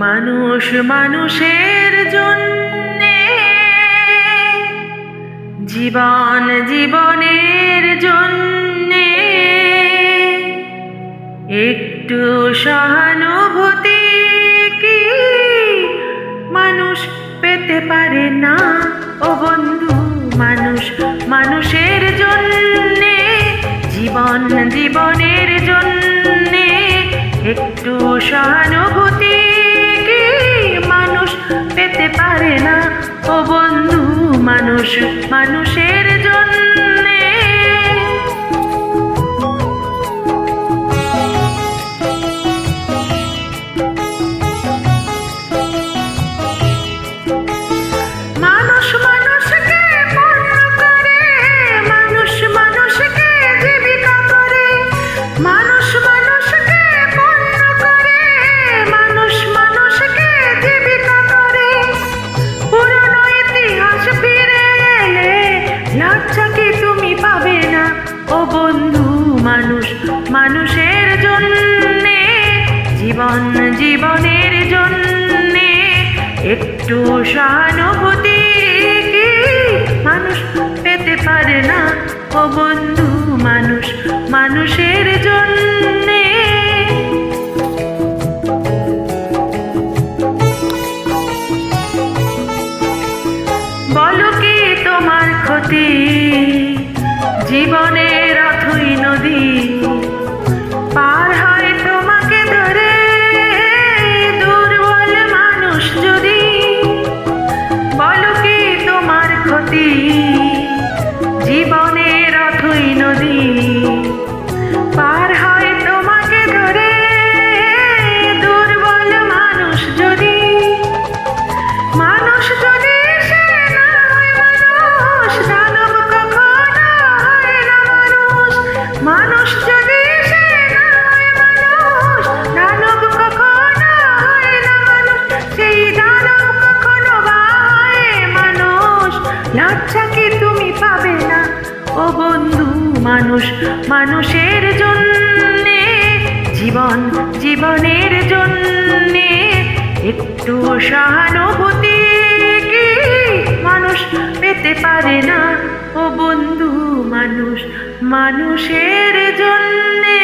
মানুষ মানুষের জন্যে, জীবন জীবনের জন্যে একটু সহানুভূতি কি মানুষ পেতে পারে না? ও বন্ধু, মানুষ মানুষের জন্যে, জীবন জীবনের জন্যে একটু সহানুভূতি কি মানুষ পেতে পারে না? ও বন্ধু, মানুষ মানুষের জন্যে। মানুষ মানুষকে পণ্য করে, মানুষ মানুষকে জীবিকা করে, মানুষ মানুষকে পণ্য করে, মানুষ মানুষকে জীবিকা করে। পুরনো ইতিহাস ফিরে এলে লজ্জা কি তুমি পাবে না? ও বন্ধু, মানুষ মানুষের জন্যে, জীবন জীবনের জন্যে একটু সহানুভূতি কি মানুষ পেতে পারে না? ও বন্ধু, মানুষ মানুষের জন্যে। বলো কি তোমার ক্ষতি? জীবনের অথই নদী পার হয় তোমাকে ধরে, দুর্বল মানুষ যদি। বলো কি তোমার ক্ষতি? জীবনের অথই নদী পার হয় তোমাকে ধরে, দুর্বল মানুষ যদি। মানুষ যদি সে না হয় মানুষ, দানব কখনো হয় না মানুষ। মানুষ যদি সে না হয় মানুষ, দানব কখনো হয় না মানুষ। সেই দানব কখনো বা হয় মানুষ, লজ্জা কি তুমি পাবে না? ও বন্ধু, মানুষ মানুষের জন্যে, জীবন জীবনের জন্যে একটু সহানুভূতি কি মানুষ পেতে পারে না? ও বন্ধু, মানুষ মানুষের জন্যে।